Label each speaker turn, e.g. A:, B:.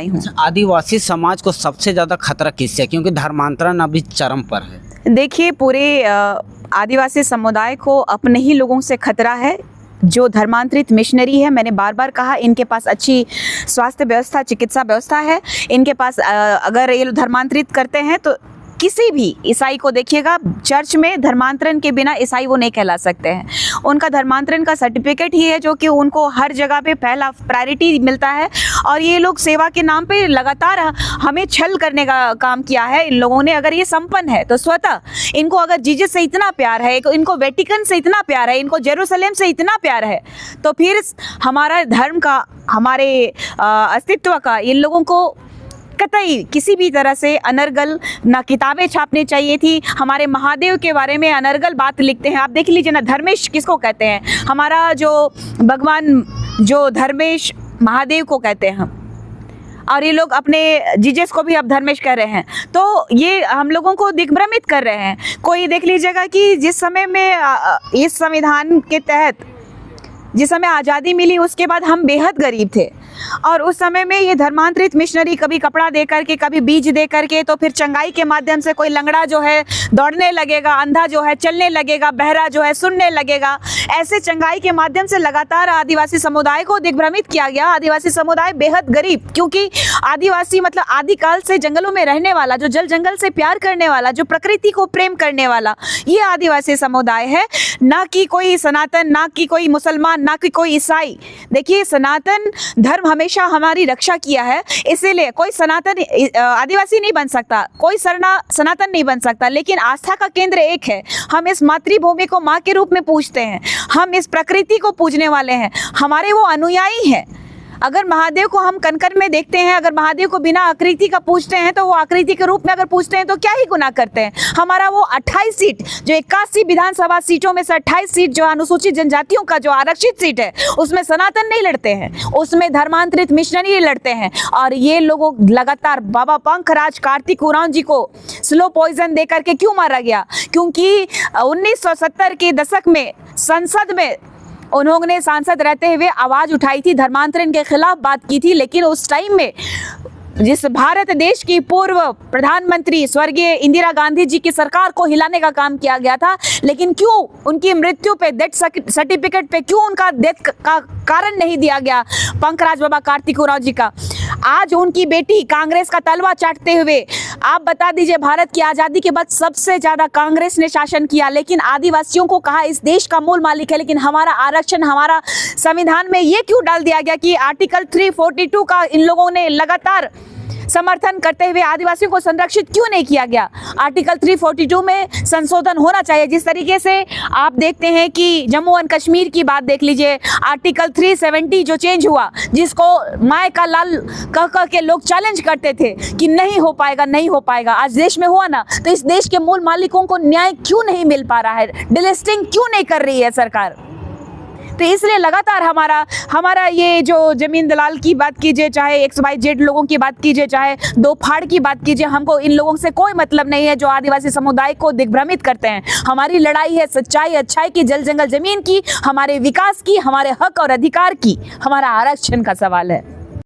A: हूँ।
B: आदिवासी समाज को सबसे ज़्यादा खतरा किससे है, क्योंकि धर्मांतरण अभी चरम पर है?
A: देखिए, पूरे आदिवासी समुदाय को अपने ही लोगों से खतरा है जो धर्मांतरित मिशनरी है। मैंने बार बार कहा, इनके पास अच्छी स्वास्थ्य व्यवस्था, चिकित्सा व्यवस्था है। इनके पास अगर ये धर्मांतरित करते हैं तो किसी भी ईसाई को देखिएगा, चर्च में धर्मांतरण के बिना ईसाई वो नहीं कहला सकते हैं। उनका धर्मांतरण का सर्टिफिकेट ही है जो कि उनको हर जगह पे पहला प्रायोरिटी मिलता है। और ये लोग सेवा के नाम पे लगातार हमें छल करने का काम किया है इन लोगों ने। अगर ये संपन्न है तो स्वतः इनको अगर जीसस से इतना प्यार है, इनको वेटिकन से इतना प्यार है, इनको जेरूसलेम से इतना प्यार है, तो फिर हमारा धर्म का, हमारे अस्तित्व का इन लोगों को कतई किसी भी तरह से अनर्गल ना किताबें छापनी चाहिए थी। हमारे महादेव के बारे में अनर्गल बात लिखते हैं। आप देख लीजिए ना, धर्मेश किसको कहते हैं? हमारा जो भगवान, जो धर्मेश महादेव को कहते हैं हम, और ये लोग अपने जीजस को भी अब धर्मेश कह रहे हैं। तो ये हम लोगों को दिग्भ्रमित कर रहे हैं। कोई देख लीजिएगा कि जिस समय में इस संविधान के तहत जिस समय आज़ादी मिली, उसके बाद हम बेहद गरीब थे। और उस समय में ये धर्मांतरित मिशनरी कभी कपड़ा दे करके, कभी बीज दे करके, तो फिर चंगाई के माध्यम से कोई लंगड़ा जो है दौड़ने लगेगा, अंधा जो है चलने लगेगा, बहरा जो है सुनने लगेगा। ऐसे चंगाई के माध्यम से लगातार आदिवासी समुदाय को दिग्भ्रमित किया गया। आदिवासी समुदाय बेहद गरीब, क्योंकि आदिवासी मतलब आदिकाल से जंगलों में रहने वाला, जो जल जंगल से प्यार करने वाला, जो प्रकृति को प्रेम करने वाला, ये आदिवासी समुदाय है। ना कि कोई सनातन, ना कि कोई मुसलमान, ना कि कोई ईसाई। देखिए, सनातन धर्म हमेशा हमारी रक्षा किया है, इसीलिए कोई सनातन आदिवासी नहीं बन सकता, कोई सनातन नहीं बन सकता। लेकिन आस्था का केंद्र एक है। हम इस मातृभूमि को माँ के रूप में पूजते हैं, हम इस प्रकृति को पूजने वाले हैं, हमारे वो अनुयायी हैं। अगर महादेव को हम कनकर में देखते हैं, अगर महादेव को बिना आकृति का पूजते हैं, तो वो आकृति के रूप में अगर पूजते हैं तो क्या ही गुनाह करते हैं। हमारा वो 28 सीट, जो 81 विधानसभा सीटों में से 28 सीट जो अनुसूचित जनजातियों का जो आरक्षित सीट है, उसमें सनातन नहीं लड़ते हैं, उसमें धर्मांतरित मिशनरी लड़ते हैं। और ये लोगों लगातार बाबा पंखराज कार्तिक उरांव जी को स्लो पॉइजन दे करके क्यों मारा गया? क्योंकि 1970 के दशक में संसद में उन्होंने सांसद रहते हुए आवाज उठाई थी, धर्मांतरण के खिलाफ बात की थी। लेकिन उस टाइम में जिस भारत देश की पूर्व प्रधानमंत्री स्वर्गीय इंदिरा गांधी जी की सरकार को हिलाने का काम किया गया था, लेकिन क्यों उनकी मृत्यु पे, डेथ सर्टिफिकेट पे क्यों उनका डेथ का कारण नहीं दिया गया पंखराज बाबा कार्तिक उरांव जी का? आज उनकी बेटी कांग्रेस का तलवा चाटते हुए, आप बता दीजिए, भारत की आज़ादी के बाद सबसे ज़्यादा कांग्रेस ने शासन किया, लेकिन आदिवासियों को कहा इस देश का मूल मालिक है। लेकिन हमारा आरक्षण, हमारा संविधान में ये क्यों डाल दिया गया कि आर्टिकल 342 का इन लोगों ने लगातार समर्थन करते हुए आदिवासियों को संरक्षित क्यों नहीं किया गया? आर्टिकल 342 में संशोधन होना चाहिए। जिस तरीके से आप देखते हैं कि जम्मू एंड कश्मीर की बात देख लीजिए, आर्टिकल 370 जो चेंज हुआ, जिसको माय का लाल कह के लोग चैलेंज करते थे कि नहीं हो पाएगा, नहीं हो पाएगा, आज देश में हुआ ना। तो इस देश के मूल मालिकों को न्याय क्यों नहीं मिल पा रहा है? डिलिस्टिंग क्यों नहीं कर रही है सरकार? तो इसलिए लगातार हमारा ये जो जमीन दलाल की बात कीजिए, चाहे XYZ लोगों की बात कीजिए, चाहे दो फाड़ की बात कीजिए, हमको इन लोगों से कोई मतलब नहीं है जो आदिवासी समुदाय को दिग्भ्रमित करते हैं। हमारी लड़ाई है सच्चाई, अच्छाई की, जल जंगल जमीन की, हमारे विकास की, हमारे हक और अधिकार की, हमारा आरक्षण का सवाल है।